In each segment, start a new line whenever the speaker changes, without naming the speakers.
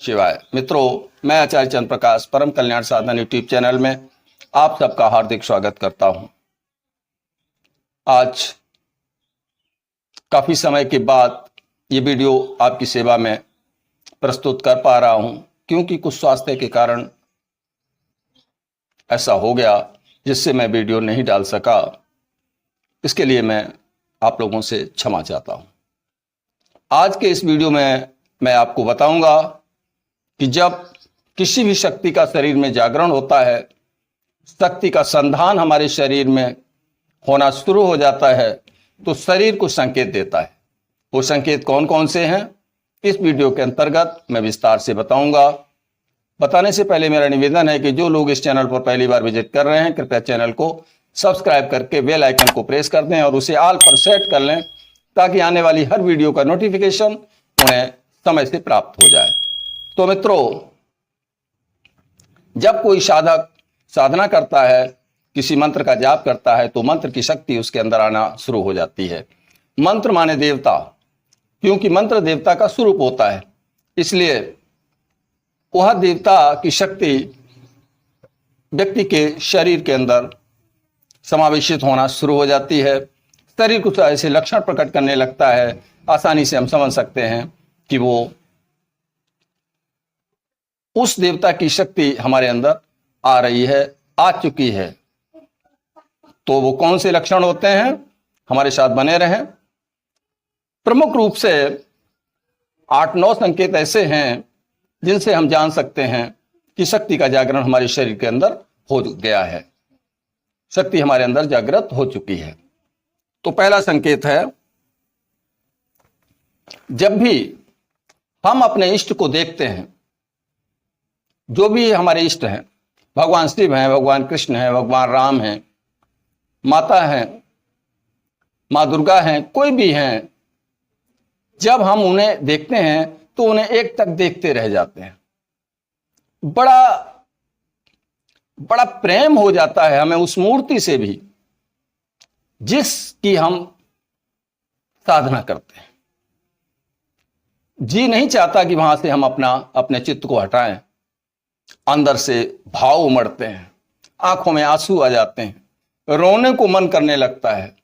शिवाय मित्रों, मैं आचार्य चंद्र प्रकाश परम कल्याण साधन यूट्यूब चैनल में आप सबका हार्दिक स्वागत करता हूं। आज काफी समय के बाद ये वीडियो आपकी सेवा में प्रस्तुत कर पा रहा हूं, क्योंकि कुछ स्वास्थ्य के कारण ऐसा हो गया जिससे मैं वीडियो नहीं डाल सका। इसके लिए मैं आप लोगों से क्षमा चाहता हूं। आज के इस वीडियो में मैं आपको बताऊंगा कि जब किसी भी शक्ति का शरीर में जागरण होता है, शक्ति का संधान हमारे शरीर में होना शुरू हो जाता है, तो शरीर को संकेत देता है। वो संकेत कौन कौन से हैं, इस वीडियो के अंतर्गत मैं विस्तार से बताऊंगा। बताने से पहले मेरा निवेदन है कि जो लोग इस चैनल पर पहली बार विजिट कर रहे हैं, कृपया चैनल को सब्सक्राइब करके बेल आइकन को प्रेस कर दें और उसे ऑल पर सेट कर लें, ताकि आने वाली हर वीडियो का नोटिफिकेशन उन्हें समय से प्राप्त हो जाए। तो मित्रों, जब कोई साधक साधना करता है, किसी मंत्र का जाप करता है, तो मंत्र की शक्ति उसके अंदर आना शुरू हो जाती है। मंत्र माने देवता, क्योंकि मंत्र देवता का स्वरूप होता है, इसलिए वह देवता की शक्ति व्यक्ति के शरीर के अंदर समावेशित होना शुरू हो जाती है। शरीर कुछ ऐसे लक्षण प्रकट करने लगता है, आसानी से हम समझ सकते हैं कि वो उस देवता की शक्ति हमारे अंदर आ रही है, आ चुकी है। तो वो कौन से लक्षण होते हैं, हमारे साथ बने रहें। प्रमुख रूप से 8-9 संकेत ऐसे हैं जिनसे हम जान सकते हैं कि शक्ति का जागरण हमारे शरीर के अंदर हो गया है, शक्ति हमारे अंदर जागृत हो चुकी है। तो पहला संकेत है, जब भी हम अपने इष्ट को देखते हैं, जो भी हमारे इष्ट हैं, भगवान शिव हैं, भगवान कृष्ण हैं, भगवान राम हैं, माता हैं, माँ दुर्गा हैं, कोई भी हैं, जब हम उन्हें देखते हैं तो उन्हें एक टक देखते रह जाते हैं। बड़ा प्रेम हो जाता है हमें उस मूर्ति से भी जिसकी हम साधना करते हैं। जी नहीं चाहता कि वहां से हम अपने चित्त को हटाएं। अंदर से भाव उमड़ते हैं, आंखों में आंसू आ जाते हैं, रोने को मन करने लगता है।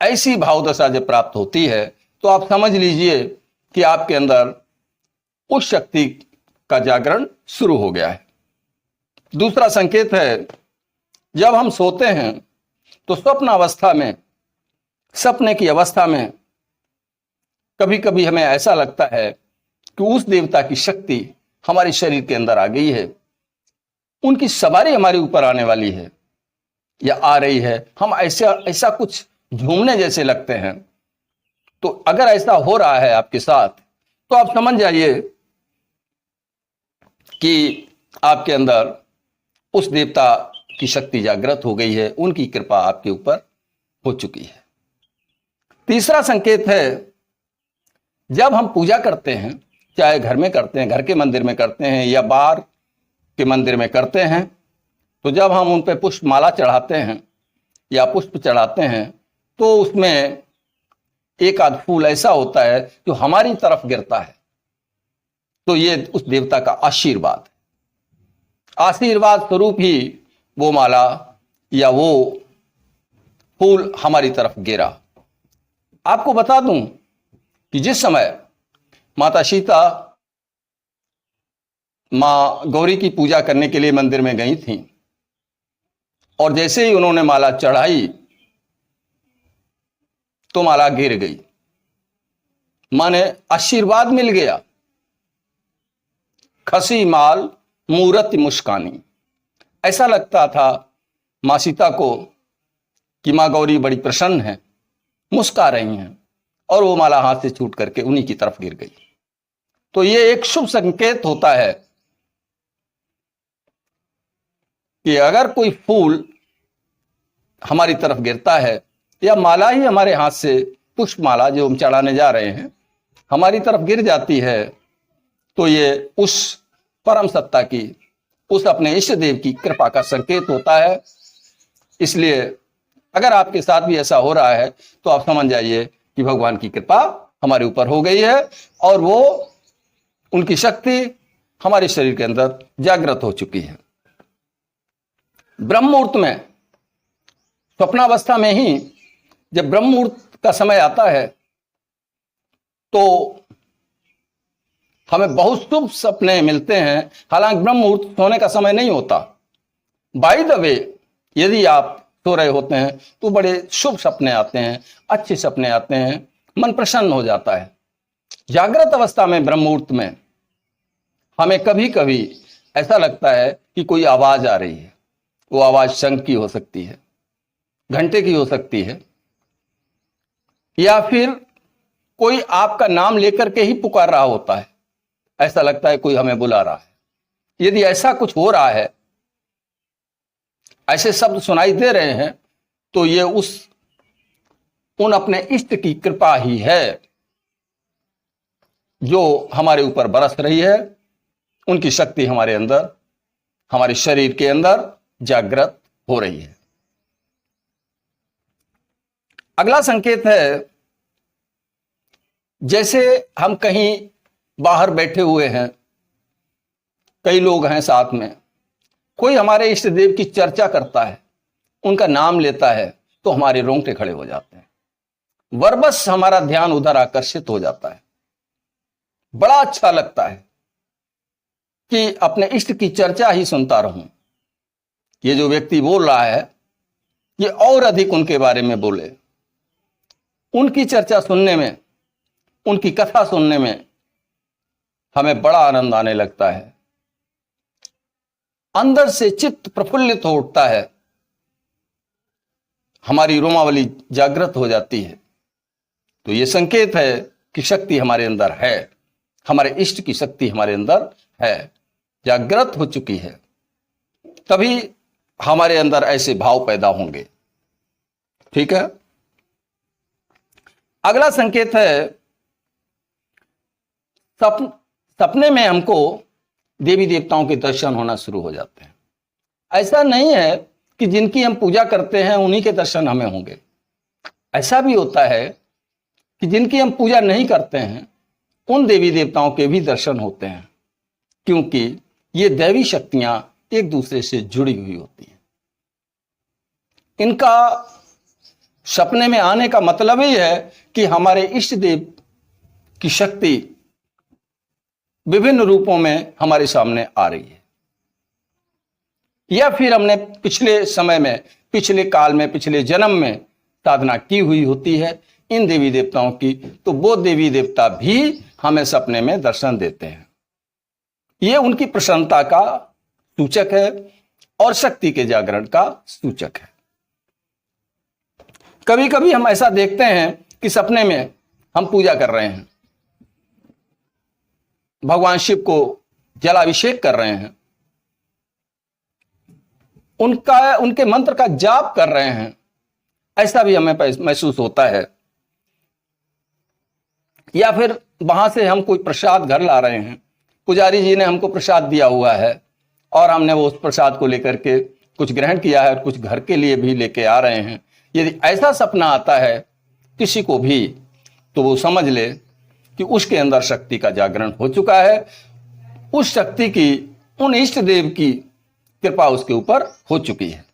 ऐसी भाव दशा जब प्राप्त होती है तो आप समझ लीजिए कि आपके अंदर उस शक्ति का जागरण शुरू हो गया है। दूसरा संकेत है, जब हम सोते हैं तो सपने की अवस्था में कभी कभी हमें ऐसा लगता है कि उस देवता की शक्ति हमारे शरीर के अंदर आ गई है, उनकी सवारी हमारे ऊपर आने वाली है या आ रही है। हम ऐसा कुछ झूमने जैसे लगते हैं। तो अगर ऐसा हो रहा है आपके साथ, तो आप समझ जाइए कि आपके अंदर उस देवता की शक्ति जागृत हो गई है, उनकी कृपा आपके ऊपर हो चुकी है। तीसरा संकेत है, जब हम पूजा करते हैं, चाहे घर में करते हैं, घर के मंदिर में करते हैं या बाहर के मंदिर में करते हैं, तो जब हम उन पर पुष्प माला चढ़ाते हैं या पुष्प चढ़ाते हैं, तो उसमें एक आध फूल ऐसा होता है जो हमारी तरफ गिरता है। तो ये उस देवता का आशीर्वाद है। आशीर्वाद स्वरूप ही वो माला या वो फूल हमारी तरफ गिरा। आपको बता दूं कि जिस समय माता सीता मां गौरी की पूजा करने के लिए मंदिर में गई थीं, और जैसे ही उन्होंने माला चढ़ाई तो माला गिर गई, माने आशीर्वाद मिल गया। खसी माल मूरत मुस्कानी, ऐसा लगता था मां सीता को कि मां गौरी बड़ी प्रसन्न है, मुस्का रही हैं, और वो माला हाथ से छूट करके उन्हीं की तरफ गिर गई। तो ये एक शुभ संकेत होता है कि अगर कोई फूल हमारी तरफ गिरता है या माला ही हमारे हाथ से, पुष्प माला जो हम चढ़ाने जा रहे हैं, हमारी तरफ गिर जाती है, तो ये उस परम सत्ता की, उस अपने इष्ट देव की कृपा का संकेत होता है। इसलिए अगर आपके साथ भी ऐसा हो रहा है तो आप समझ जाइए कि भगवान की कृपा हमारे ऊपर हो गई है, और वो उनकी शक्ति हमारे शरीर के अंदर जागृत हो चुकी है। ब्रह्म मुहूर्त में, स्वप्नावस्था में ही जब ब्रह्म मुहूर्त का समय आता है तो हमें बहुत शुभ सपने मिलते हैं। हालांकि ब्रह्म मुहूर्त सोने का समय नहीं होता। बाय द वे, यदि आप सो रहे होते हैं तो बड़े शुभ सपने आते हैं, अच्छे सपने आते हैं, मन प्रसन्न हो जाता है। जागृत अवस्था में ब्रह्म मुहूर्त में हमें कभी कभी ऐसा लगता है कि कोई आवाज आ रही है। वो आवाज शंख की हो सकती है, घंटे की हो सकती है, या फिर कोई आपका नाम लेकर के ही पुकार रहा होता है। ऐसा लगता है कोई हमें बुला रहा है। यदि ऐसा कुछ हो रहा है, ऐसे शब्द सुनाई दे रहे हैं, तो ये उन अपने इष्ट की कृपा ही है जो हमारे ऊपर बरस रही है। उनकी शक्ति हमारे अंदर, हमारे शरीर के अंदर जागृत हो रही है। अगला संकेत है, जैसे हम कहीं बाहर बैठे हुए हैं, कई लोग हैं साथ में, कोई हमारे इष्ट देव की चर्चा करता है, उनका नाम लेता है, तो हमारे रोंगटे खड़े हो जाते हैं। वरबस हमारा ध्यान उधर आकर्षित हो जाता है। बड़ा अच्छा लगता है कि अपने इष्ट की चर्चा ही सुनता रहूं। ये जो व्यक्ति बोल रहा है, ये और अधिक उनके बारे में बोले। उनकी चर्चा सुनने में, उनकी कथा सुनने में हमें बड़ा आनंद आने लगता है। अंदर से चित्त प्रफुल्लित हो उठता है, हमारी रोमावली जागृत हो जाती है। तो यह संकेत है कि शक्ति हमारे अंदर है, हमारे इष्ट की शक्ति हमारे अंदर है, जागृत हो चुकी है। तभी हमारे अंदर ऐसे भाव पैदा होंगे। ठीक है। अगला संकेत है, सपने में हमको देवी देवताओं के दर्शन होना शुरू हो जाते हैं। ऐसा नहीं है कि जिनकी हम पूजा करते हैं उन्हीं के दर्शन हमें होंगे। ऐसा भी होता है कि जिनकी हम पूजा नहीं करते हैं उन देवी देवताओं के भी दर्शन होते हैं, क्योंकि ये दैवी शक्तियां एक दूसरे से जुड़ी हुई होती हैं। इनका सपने में आने का मतलब ही है कि हमारे इष्ट देव की शक्ति विभिन्न रूपों में हमारे सामने आ रही है, या फिर हमने पिछले समय में, पिछले काल में, पिछले जन्म में साधना की हुई होती है इन देवी देवताओं की, तो वो देवी देवता भी हमें सपने में दर्शन देते हैं। ये उनकी प्रसन्नता का सूचक है और शक्ति के जागरण का सूचक है। कभी कभी हम ऐसा देखते हैं कि सपने में हम पूजा कर रहे हैं, भगवान शिव को जलाभिषेक कर रहे हैं, उनके मंत्र का जाप कर रहे हैं, ऐसा भी हमें महसूस होता है। या फिर वहां से हम कोई प्रसाद घर ला रहे हैं, पुजारी जी ने हमको प्रसाद दिया हुआ है और हमने वो उस प्रसाद को लेकर के कुछ ग्रहण किया है और कुछ घर के लिए भी लेके आ रहे हैं। यदि ऐसा सपना आता है किसी को भी, तो वो समझ ले कि उसके अंदर शक्ति का जागरण हो चुका है, उस शक्ति की, उन इष्ट देव की कृपा उसके ऊपर हो चुकी है।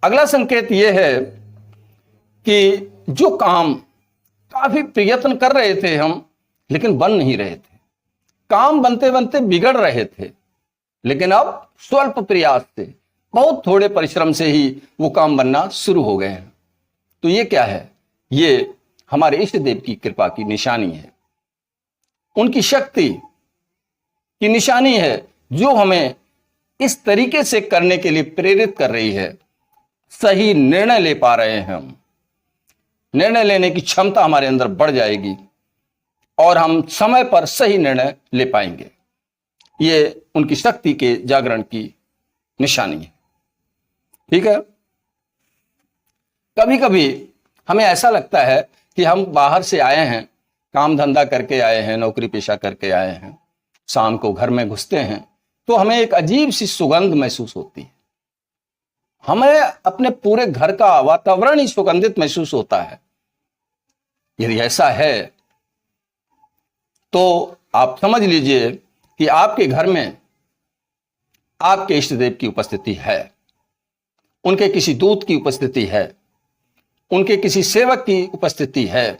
अगला संकेत यह है कि जो काम काफी प्रयत्न कर रहे थे हम, लेकिन बन नहीं रहे थे, काम बनते बनते बिगड़ रहे थे, लेकिन अब स्वल्प प्रयास से, बहुत थोड़े परिश्रम से ही वो काम बनना शुरू हो गए हैं। तो ये क्या है? ये हमारे इष्ट देव की कृपा की निशानी है, उनकी शक्ति की निशानी है, जो हमें इस तरीके से करने के लिए प्रेरित कर रही है। सही निर्णय ले पा रहे हैं हम, निर्णय लेने की क्षमता हमारे अंदर बढ़ जाएगी और हम समय पर सही निर्णय ले पाएंगे। ये उनकी शक्ति के जागरण की निशानी है। ठीक है। कभी कभी हमें ऐसा लगता है कि हम बाहर से आए हैं, काम धंधा करके आए हैं, नौकरी पेशा करके आए हैं, शाम को घर में घुसते हैं तो हमें एक अजीब सी सुगंध महसूस होती है। हमें अपने पूरे घर का वातावरण ही सुगंधित महसूस होता है। यदि ऐसा है तो आप समझ लीजिए कि आपके घर में आपके इष्ट देव की उपस्थिति है, उनके किसी दूत की उपस्थिति है, उनके किसी सेवक की उपस्थिति है,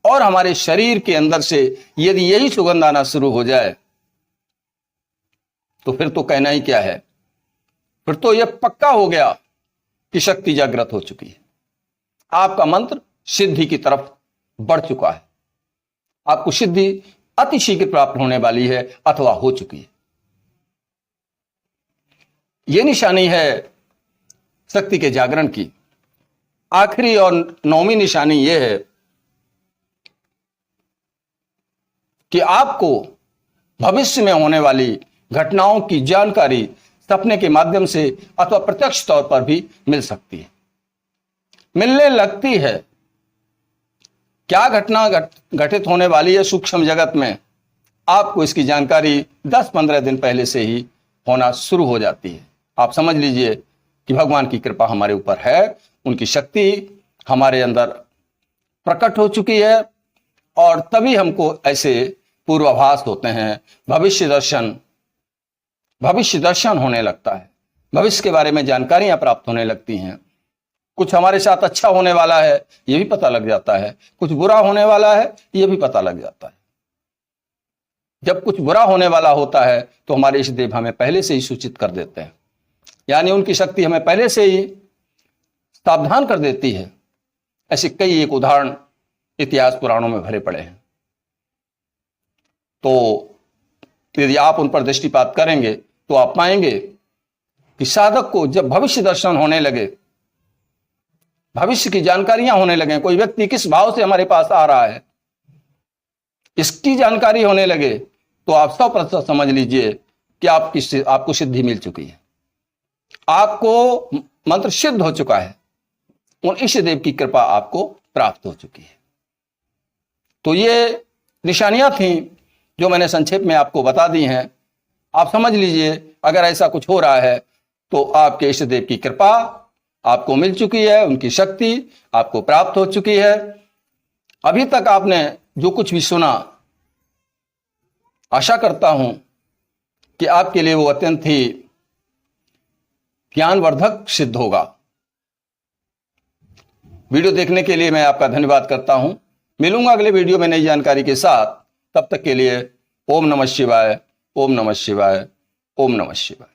और हमारे शरीर के अंदर से यदि यही सुगंध आना शुरू हो जाए तो फिर तो कहना ही क्या है, फिर तो यह पक्का हो गया कि शक्ति जागृत हो चुकी है। आपका मंत्र सिद्धि की तरफ बढ़ चुका है, आपको सिद्धि अति शीघ्र प्राप्त होने वाली है अथवा हो चुकी है। यह निशानी है शक्ति के जागरण की। आखिरी और 9वीं निशानी यह है कि आपको भविष्य में होने वाली घटनाओं की जानकारी सपने के माध्यम से अथवा प्रत्यक्ष तौर पर भी मिल सकती है, मिलने लगती है। क्या घटना घटित होने वाली है सूक्ष्म जगत में, आपको इसकी जानकारी 10-15 दिन पहले से ही होना शुरू हो जाती है। आप समझ लीजिए कि भगवान की कृपा हमारे ऊपर है, उनकी शक्ति हमारे अंदर प्रकट हो चुकी है, और तभी हमको ऐसे पूर्वाभास होते हैं, भविष्य दर्शन होने लगता है, भविष्य के बारे में जानकारियां प्राप्त होने लगती हैं। कुछ हमारे साथ अच्छा होने वाला है यह भी पता लग जाता है, कुछ बुरा होने वाला है यह भी पता लग जाता है। जब कुछ बुरा होने वाला होता है तो हमारे इष्ट देव हमें पहले से ही सूचित कर देते हैं, यानी उनकी शक्ति हमें पहले से ही सावधान कर देती है। ऐसे कई एक उदाहरण इतिहास पुराणों में भरे पड़े हैं। तो यदि आप उन पर दृष्टिपात करेंगे तो आप पाएंगे कि साधक को जब भविष्य दर्शन होने लगे, भविष्य की जानकारियां होने लगे, कोई व्यक्ति किस भाव से हमारे पास आ रहा है इसकी जानकारी होने लगे, तो आप 100% समझ लीजिए कि आपको सिद्धि मिल चुकी है, आपको मंत्र सिद्ध हो चुका है, उन इष्ट देव की कृपा आपको प्राप्त हो चुकी है। तो ये निशानियां थीं जो मैंने संक्षेप में आपको बता दी हैं। आप समझ लीजिए अगर ऐसा कुछ हो रहा है तो आपके इष्ट देव की कृपा आपको मिल चुकी है, उनकी शक्ति आपको प्राप्त हो चुकी है। अभी तक आपने जो कुछ भी सुना, आशा करता हूं कि आपके लिए वो अत्यंत ही ज्ञानवर्धक सिद्ध होगा। वीडियो देखने के लिए मैं आपका धन्यवाद करता हूं। मिलूंगा अगले वीडियो में नई जानकारी के साथ। तब तक के लिए ओम नमः शिवाय, ओम नमः शिवाय, ओम नमः शिवाय।